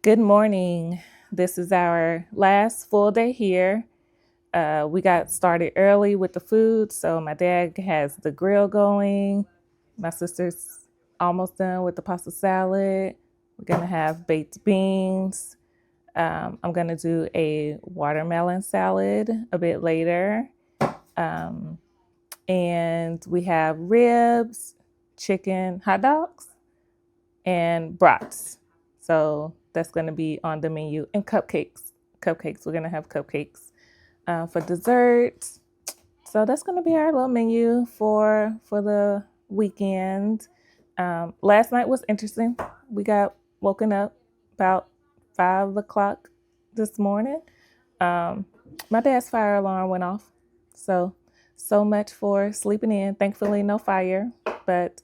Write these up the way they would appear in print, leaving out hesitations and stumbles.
Good morning. This is our last full day here. We got started early with the food, so my dad has the grill going. My sister's almost done with the pasta salad. We're gonna have baked beans. I'm gonna do a watermelon salad a bit later. Um, and we have ribs, chicken, hot dogs, and brats. So that's going to be on the menu, and cupcakes. Cupcakes. We're going to have cupcakes for dessert. So that's going to be our little menu for the weekend. Last night was interesting. We got woken up about 5 o'clock this morning. My dad's fire alarm went off. So much for sleeping in. Thankfully, no fire. But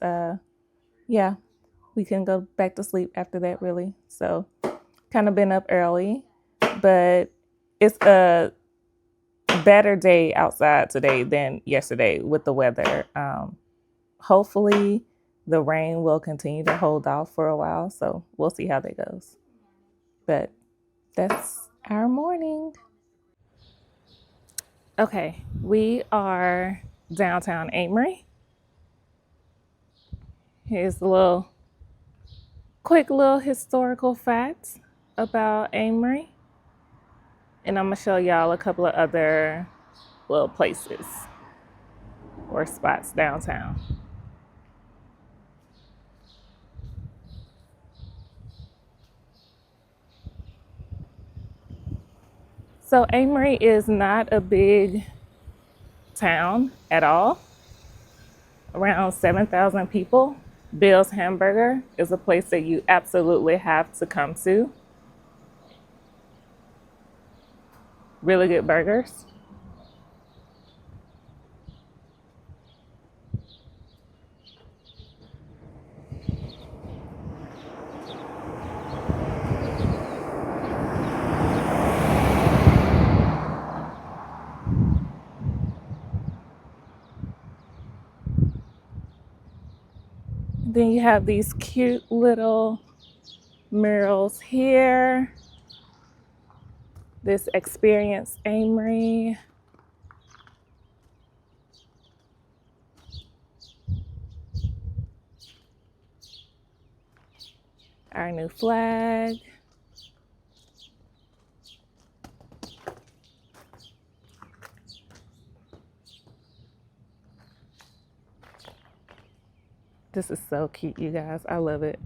yeah, we couldn't go back to sleep after that, really. So kind of been up early, but it's a better day outside today than yesterday with the weather. Hopefully the rain will continue to hold off for a while, so we'll see how that goes. But that's our morning. Okay, we are downtown Amory. Here's a quick little historical facts about Amory. And I'm gonna show y'all a couple of other little places or spots downtown. So Amory is not a big town at all. Around 7,000 people. Bill's Hamburger is a place that you absolutely have to come to. Really good burgers. Then you have these cute little murals here. This Experience Amory. Our new flag. This is so cute, you guys. I love it.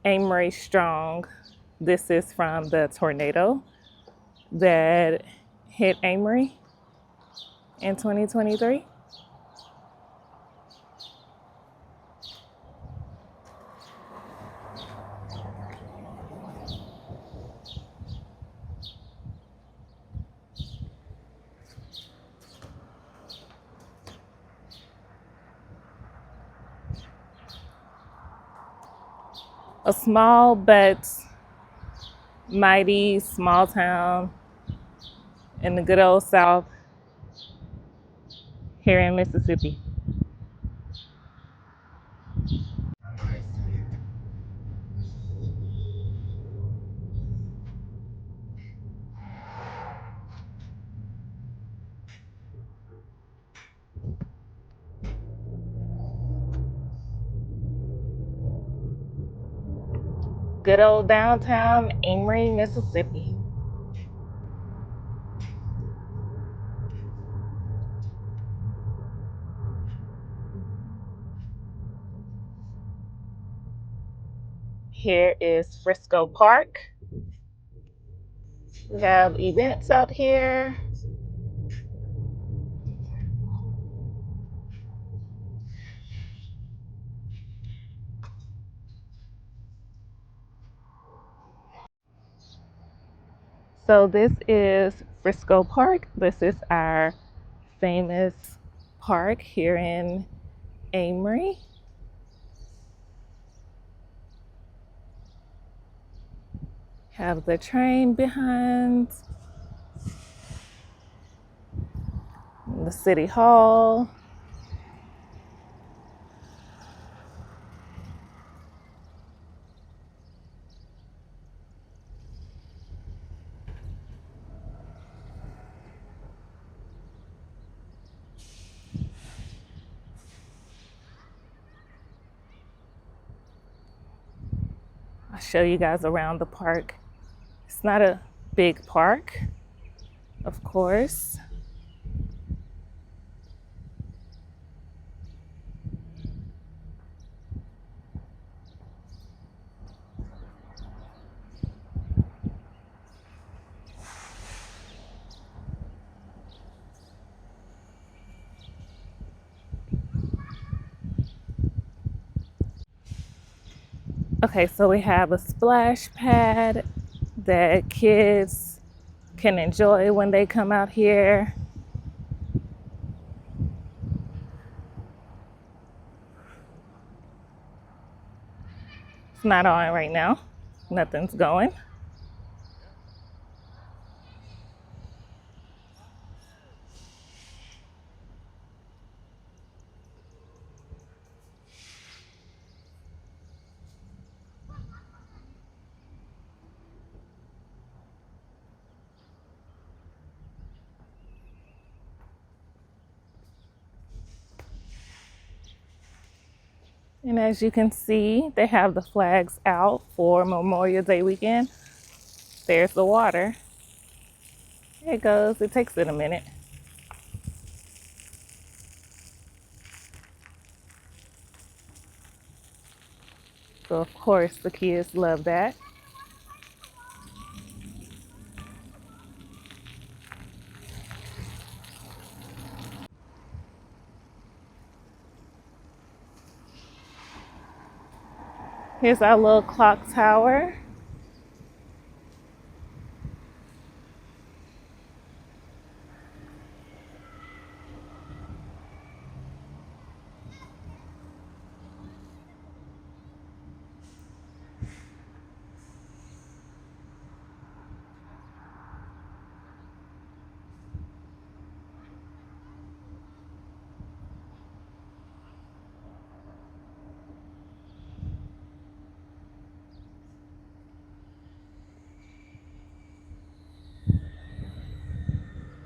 Amory Strong. This is from the tornado that hit Amory in 2023. A small but mighty small town in the good old South here in Mississippi. Good old downtown Amory, Mississippi. Here is Frisco Park. We have events out here. So this is Frisco Park. This is our famous park here in Amory. Have the train behind the city hall. I'll show you guys around the park. It's not a big park, of course. Okay, so we have a splash pad that kids can enjoy when they come out here. It's not on right now. Nothing's going. And as you can see, they have the flags out for Memorial Day weekend. There's the water. There it goes. It takes it a minute. So of course the kids love that. Here's our little clock tower.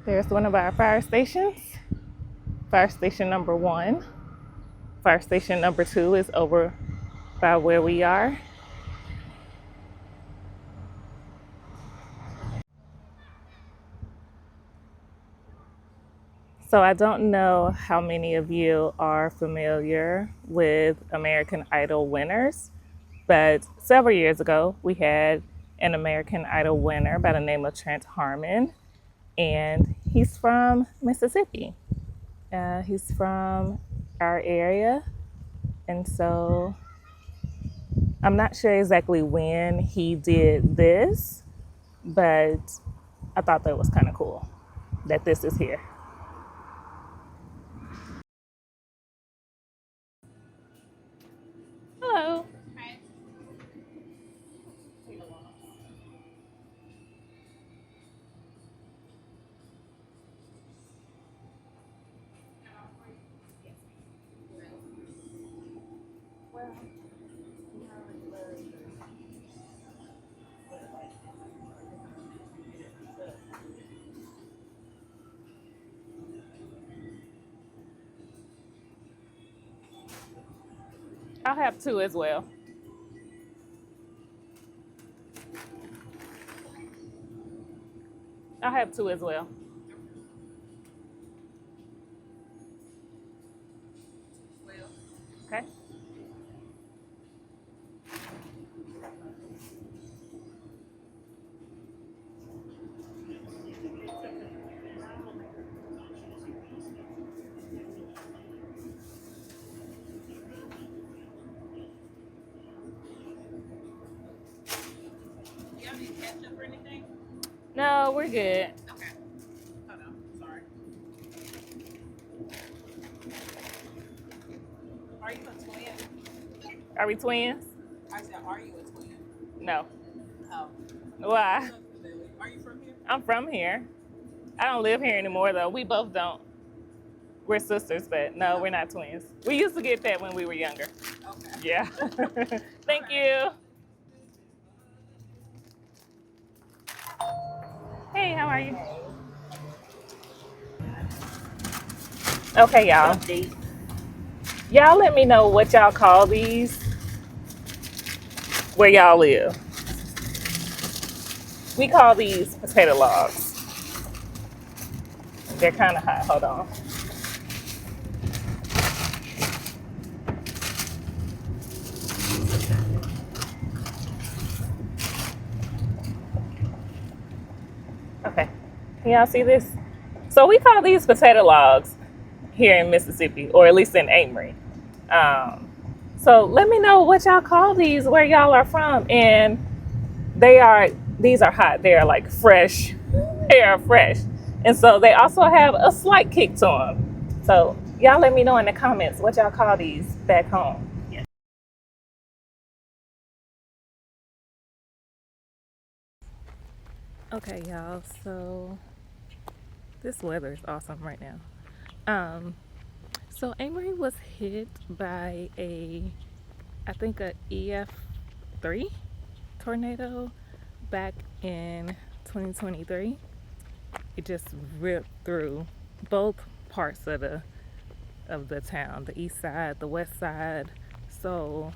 There's one of our fire stations. Fire station number 1. Fire station number 2 is over by where we are. So I don't know how many of you are familiar with American Idol winners, but several years ago we had an American Idol winner by the name of Trent Harmon, and he's from Mississippi. He's from our area, and so I'm not sure exactly when he did this, but I thought that was kind of cool that this is here. Hello. I'll have 2 as well. I'll have 2 as well. Okay. You have any ketchup or anything? No, we're good. Okay. Hold on. Sorry. Are you a twin? Are we twins? I said, are you a twin? No. Oh. Why? Are you from here? I'm from here. I don't live here anymore though. We both don't. We're sisters, but no, we're not twins. We used to get that when we were younger. Okay. Yeah. Thank you. Hey, how are you? Okay, y'all. Y'all let me know what y'all call these where y'all live. We call these potato logs. They're kind of hot. Hold on. Okay. Can y'all see this? So we call these potato logs here in Mississippi, or at least in Amory. Um, so let me know what y'all call these where y'all are from. And they are, these are hot. They are like fresh. They are fresh. And so they also have a slight kick to them. So y'all let me know in the comments what y'all call these back home. Okay, y'all. So this weather is awesome right now. So Amory was hit by I think a EF3 tornado back in 2023. It just ripped through both parts of the town, the east side, the west side. So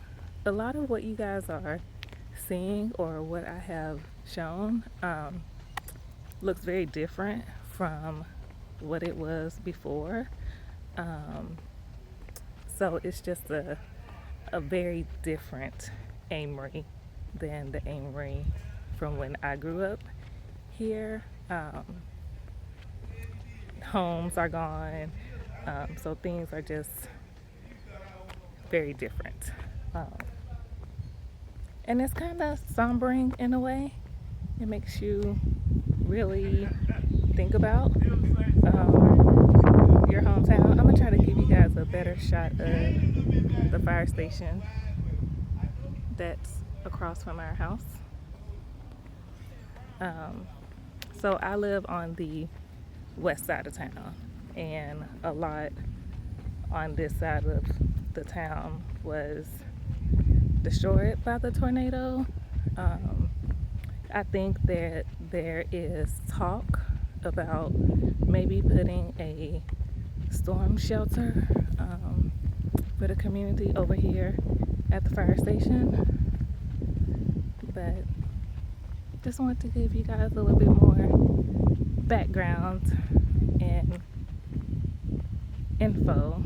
a lot of what you guys are seeing or what I have shown looks very different from what it was before. Um, so it's just a very different Amory than the Amory from when I grew up here. Homes are gone, so things are just very different. Um, and it's kind of sombering in a way. It makes you really think about your hometown. I'm gonna try to give you guys a better shot of the fire station that's across from our house. Um, so I live on the west side of town, and a lot on this side of the town was destroyed by the tornado. Um, I think that there is talk about maybe putting a storm shelter for the community over here at the fire station. But just wanted to give you guys a little bit more background and info.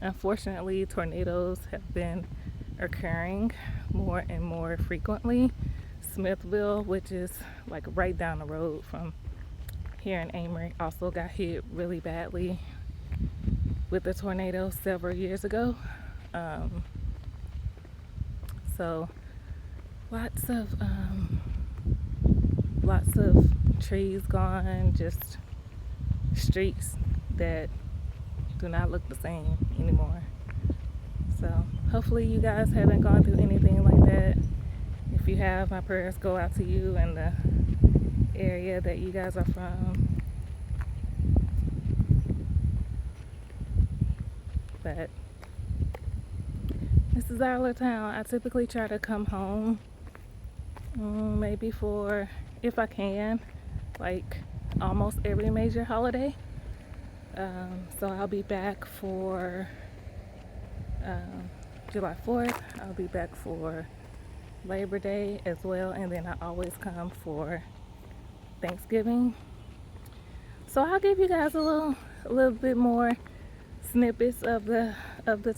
Unfortunately, tornadoes have been occurring more and more frequently. Smithville, which is like right down the road from here in Amory, also got hit really badly with a tornado several years ago. Um, so lots of trees gone, just streets that do not look the same anymore. So hopefully you guys haven't gone through anything like that. If you have, my prayers go out to you and the area that you guys are from. But this is our little town. I typically try to come home maybe for, if I can, like almost every major holiday. So I'll be back for July 4th. I'll be back for Labor Day as well, and then I always come for Thanksgiving. So I'll give you guys a little bit more snippets of the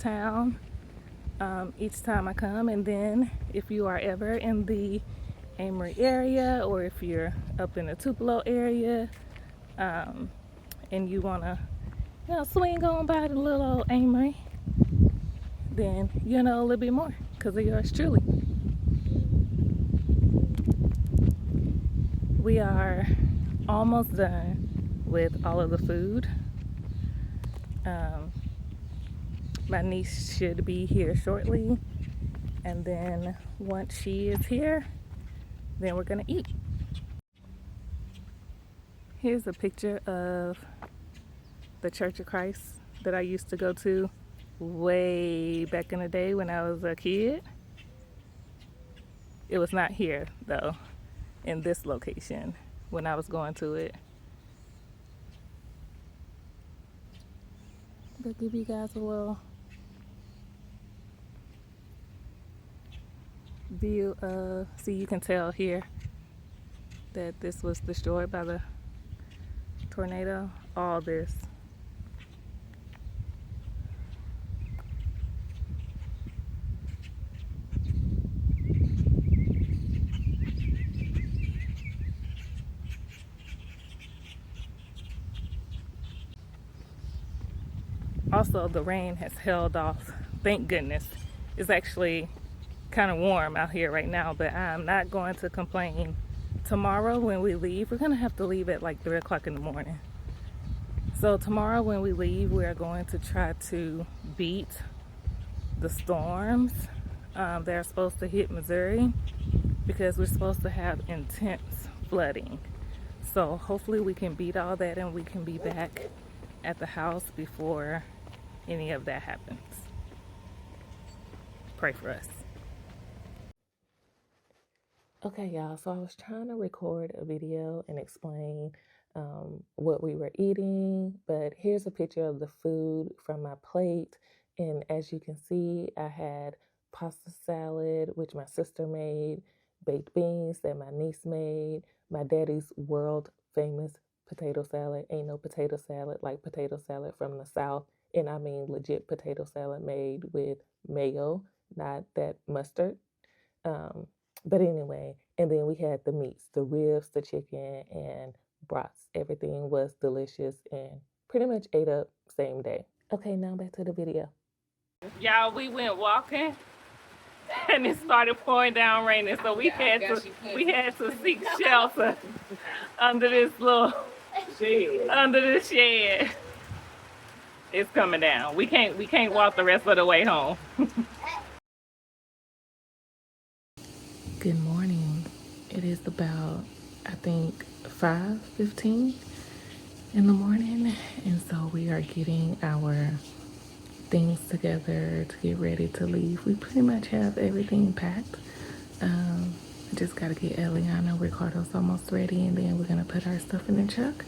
town each time I come. And then if you are ever in the Amory area, or if you're up in the Tupelo area, and you wanna swing on by the little old Amory, then you know a little bit more because of yours truly. We are almost done with all of the food. My niece should be here shortly, and then once she is here, Then we're gonna eat. Here's a picture of the Church of Christ that I used to go to way back in the day when I was a kid. It was not here though, in this location when I was going to it. They'll give you guys a little view of, see, you can tell here that this was destroyed by the tornado. All this. Also, the rain has held off. Thank goodness. It's actually kind of warm out here right now, but I'm not going to complain. Tomorrow when we leave, we're gonna have to leave at like 3 o'clock in the morning. So tomorrow when we leave, we are going to try to beat the storms that are supposed to hit Missouri, because we're supposed to have intense flooding. So hopefully we can beat all that and we can be back at the house before any of that happens. Pray for us. Okay, y'all, so I was trying to record a video and explain what we were eating, but here's a picture of the food from my plate. And as you can see, I had pasta salad, which my sister made, baked beans that my niece made, my daddy's world famous potato salad. Ain't no potato salad like potato salad from the South. And I mean legit potato salad made with mayo, not that mustard. Um, but anyway, and then we had the meats, the ribs, the chicken, and brats. Everything was delicious and pretty much ate up same day. Okay, now back to the video. Y'all, we went walking and it started pouring down raining, so we had to seek shelter under this little under the shed. It's coming down. We can't walk the rest of the way home. Good morning. It is about, I think, 5:15 in the morning, and so we are getting our things together to get ready to leave. We pretty much have everything packed. I just gotta get Eliana. Ricardo's almost ready, and then we're gonna put our stuff in the truck,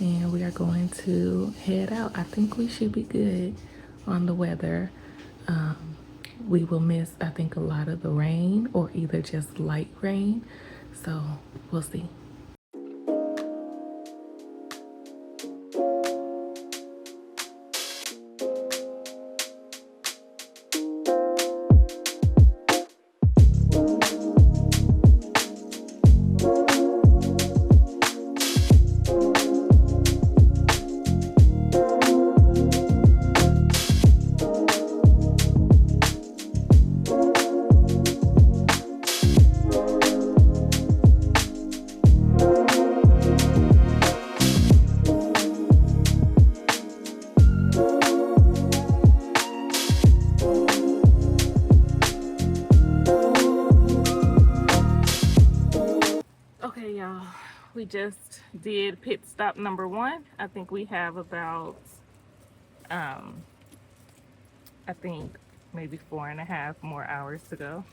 and we are going to head out. I think we should be good on the weather. We will miss, I think, a lot of the rain or either just light rain. So we'll see. Okay, y'all, we just did pit stop number 1. I think we have about, I think maybe 4.5 more hours to go.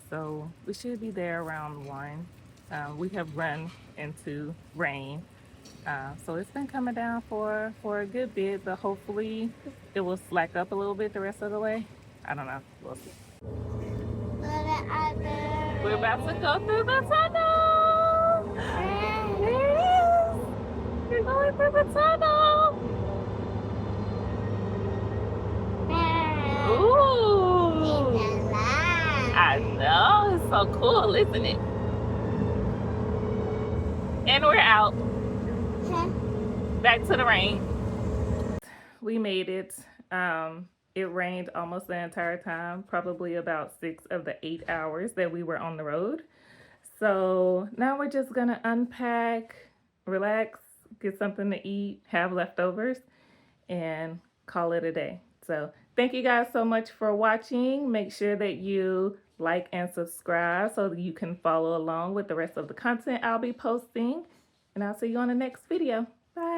So we should be there around 1. We have run into rain. So it's been coming down for a good bit, but hopefully it will slack up a little bit the rest of the way. I don't know. We'll see. We're about to go through the tunnel. Yes. We're going through the tunnel. Ooh. I know. It's so cool, isn't it? And we're out. Back to the rain. We made it. It rained almost the entire time, probably about 6 of the 8 hours that we were on the road. So now we're just gonna unpack, relax, get something to eat, have leftovers, and call it a day. So thank you guys so much for watching. Make sure that you like and subscribe so that you can follow along with the rest of the content I'll be posting. And I'll see you on the next video. Bye.